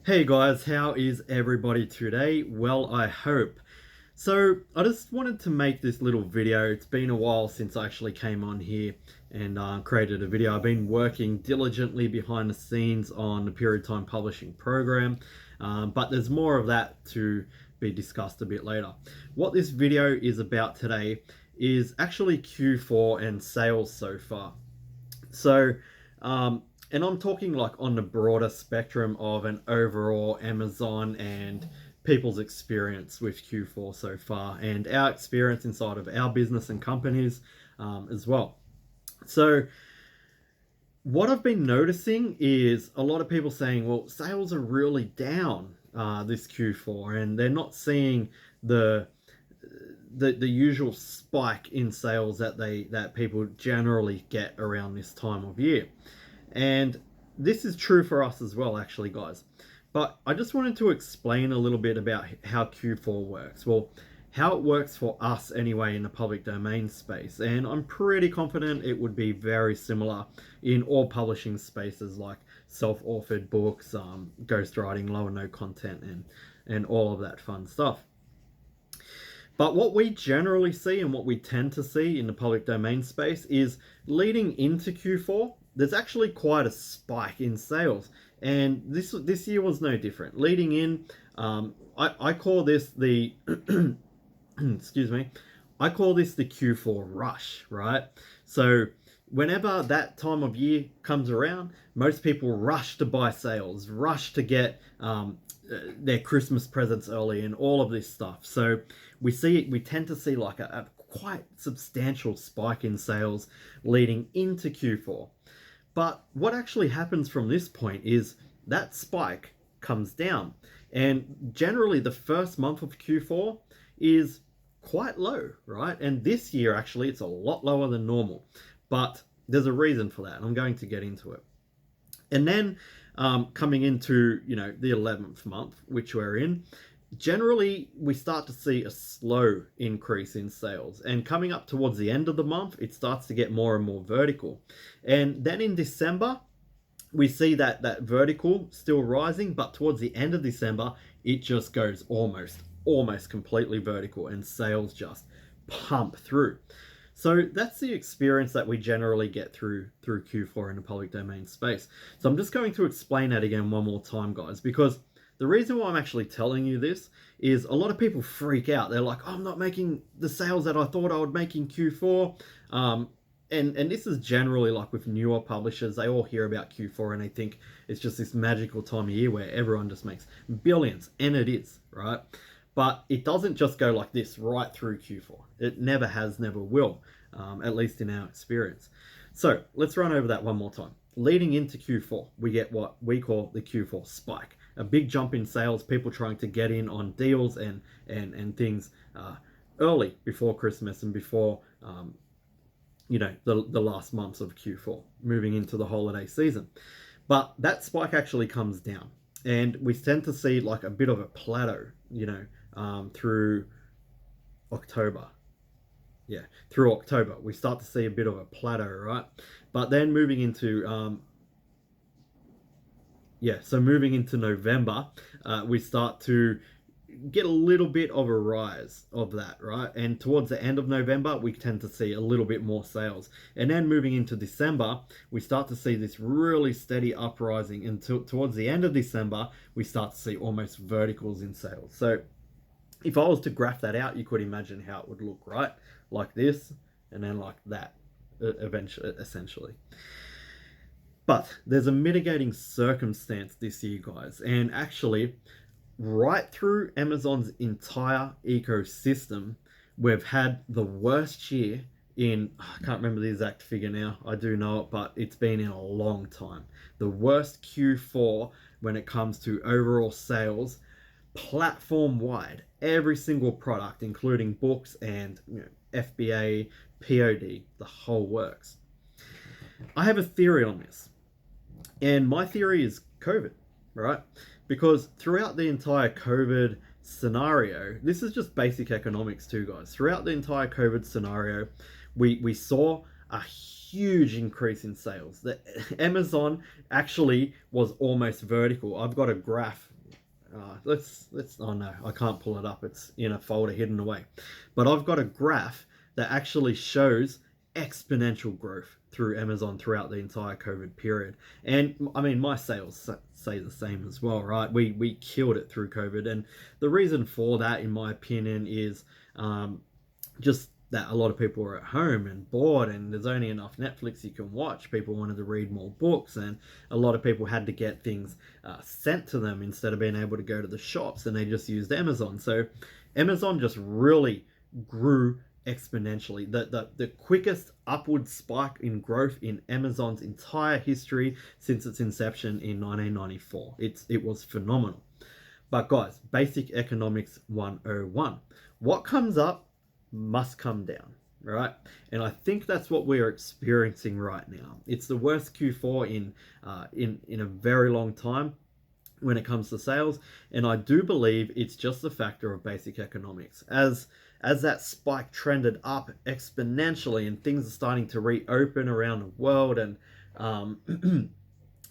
Hey guys, how is everybody today? Well, I hope. So, I just wanted to make this little video. It's been a while since I actually came on here and created a video. I've been working diligently behind the scenes on the period time publishing program, but there's more of that to be discussed a bit later. What this video is about today is actually Q4 and sales so far. So, and I'm talking like on the broader spectrum of an overall Amazon and people's experience with Q4 so far, and our experience inside of our business and companies as well. So, what I've been noticing is a lot of people saying, well, sales are really down this Q4, and they're not seeing the usual spike in sales that people generally get around this time of year. And this is true for us as well, actually, guys. But I just wanted to explain a little bit about how Q4 works. Well, how it works for us anyway in the public domain space. And I'm pretty confident it would be very similar in all publishing spaces like self-authored books, ghostwriting, low and no content, and all of that fun stuff. But what we generally see and what we tend to see in the public domain space is leading into Q4, there's actually quite a spike in sales. And this year was no different. Leading in, I call this the, excuse me, I call this the Q4 rush, right? So whenever that time of year comes around, most people rush to buy sales, rush to get their Christmas presents early and all of this stuff. So we tend to see like a quite substantial spike in sales leading into Q4. But what actually happens from this point is that spike comes down. And generally the first month of Q4 is quite low, right? And this year actually it's a lot lower than normal. But there's a reason for that, and I'm going to get into it. And then coming into the 11th month, which we're in, generally we start to see a slow increase in sales, and coming up towards the end of the month it starts to get more and more vertical. And then in December we see that vertical still rising, but towards the end of December it just goes almost completely vertical, and sales just pump through. So that's the experience that we generally get through Q4 in the public domain space. So I'm just going to explain that again one more time, guys, because the reason why I'm actually telling you this is a lot of people freak out. They're like, oh, I'm not making the sales that I thought I would make in Q4. And this is generally like with newer publishers. They all hear about Q4 and they think it's just this magical time of year where everyone just makes billions. And it is, right? But it doesn't just go like this right through Q4. It never has, never will, at least in our experience. So let's run over that one more time. Leading into Q4, we get what we call the Q4 spike. A big jump in sales, people trying to get in on deals and things early before Christmas and before the last months of Q4, moving into the holiday season. But that spike actually comes down, and we tend to see like a bit of a plateau, through October. Yeah, through October we start to see a bit of a plateau, right? But then moving into moving into November, we start to get a little bit of a rise of that, right? And towards the end of November, we tend to see a little bit more sales. And then moving into December, we start to see this really steady uprising until towards the end of December, we start to see almost verticals in sales. So if I was to graph that out, you could imagine how it would look, right? Like this, and then like that, eventually, essentially. But there's a mitigating circumstance this year, guys. And actually, right through Amazon's entire ecosystem, we've had the worst year in, I can't remember the exact figure now, I do know it, but it's been in a long time. The worst Q4 when it comes to overall sales, platform-wide. Every single product, including books and FBA, POD, the whole works. I have a theory on this. And my theory is COVID, right? Because throughout the entire COVID scenario, this is just basic economics too, guys. Throughout the entire COVID scenario, we saw a huge increase in sales. That Amazon actually was almost vertical. I've got a graph Oh no, I can't pull it up. It's in a folder hidden away. But I've got a graph that actually shows exponential growth through Amazon throughout the entire COVID period. And I mean, my sales say the same as well, right? We killed it through COVID. And the reason for that, in my opinion, is just that a lot of people were at home and bored, and there's only enough Netflix you can watch. People wanted to read more books, and a lot of people had to get things sent to them instead of being able to go to the shops, and they just used Amazon. So Amazon just really grew exponentially. The quickest upward spike in growth in Amazon's entire history since its inception in 1994. It was phenomenal. But guys, basic economics 101. What comes up must come down, right? And I think that's what we're experiencing right now. It's the worst Q4 in a very long time when it comes to sales, and I do believe it's just a factor of basic economics. As that spike trended up exponentially, and things are starting to reopen around the world, and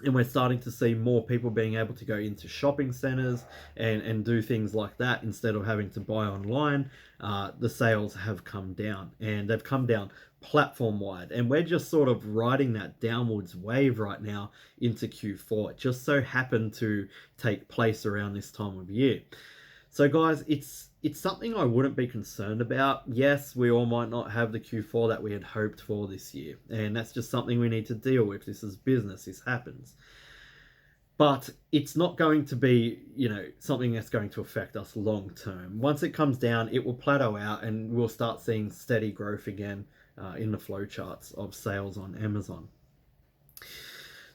and we're starting to see more people being able to go into shopping centers and do things like that instead of having to buy online. The sales have come down, and they've come down platform wide, and we're just sort of riding that downwards wave right now into Q4. It just so happened to take place around this time of year. So guys, it's something I wouldn't be concerned about. Yes, we all might not have the Q4 that we had hoped for this year, and that's just something we need to deal with. This is business, this happens. But it's not going to be, something that's going to affect us long term. Once it comes down, it will plateau out, and we'll start seeing steady growth again in the flowcharts of sales on Amazon.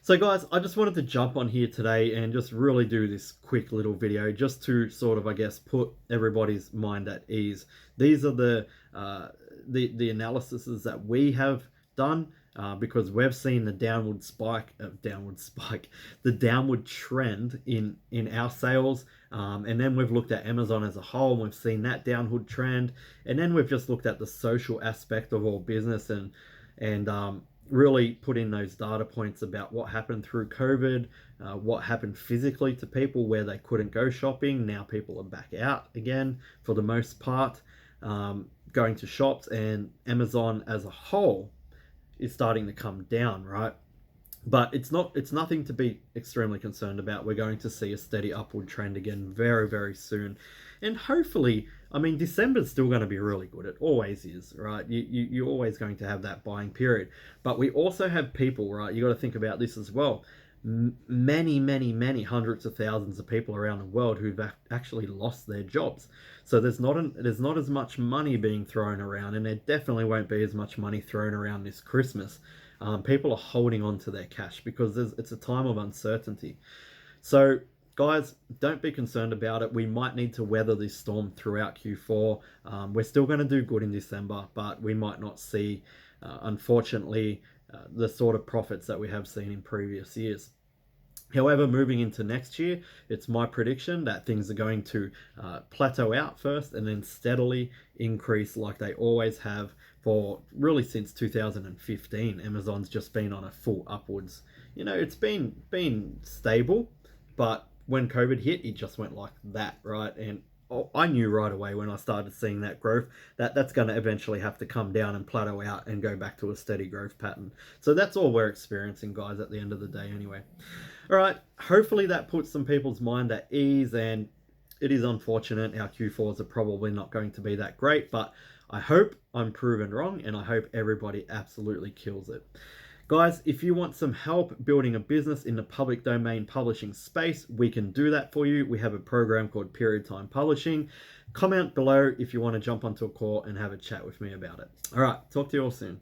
So guys, I just wanted to jump on here today and just really do this quick little video just to sort of, I guess, put everybody's mind at ease. These are the analyses that we have done because we've seen the downward trend in our sales, and then we've looked at Amazon as a whole, and we've seen that downward trend, and then we've just looked at the social aspect of all business and really put in those data points about what happened through COVID, what happened physically to people where they couldn't go shopping. Now people are back out again for the most part, going to shops, and Amazon as a whole is starting to come down, right? But it's nothing to be extremely concerned about. We're going to see a steady upward trend again very, very soon. And hopefully, I mean, December's still going to be really good. It always is, right? You're always going to have that buying period. But we also have people, right? You got to think about this as well. Many hundreds of thousands of people around the world who've actually lost their jobs. So there's not as much money being thrown around, and there definitely won't be as much money thrown around this Christmas. People are holding on to their cash because it's a time of uncertainty. So guys, don't be concerned about it. We might need to weather this storm throughout Q4. We're still going to do good in December, but we might not see, unfortunately, the sort of profits that we have seen in previous years. However, moving into next year, it's my prediction that things are going to plateau out first and then steadily increase like they always have for really since 2015. Amazon's just been on a full upwards. It's been stable, but when COVID hit, it just went like that, right? And I knew right away when I started seeing that growth that that's going to eventually have to come down and plateau out and go back to a steady growth pattern. So that's all we're experiencing, guys, at the end of the day anyway. All right, hopefully that puts some people's mind at ease, and it is unfortunate our Q4s are probably not going to be that great, but I hope I'm proven wrong, and I hope everybody absolutely kills it. Guys, if you want some help building a business in the public domain publishing space, we can do that for you. We have a program called Period Time Publishing. Comment below if you want to jump onto a call and have a chat with me about it. All right, talk to you all soon.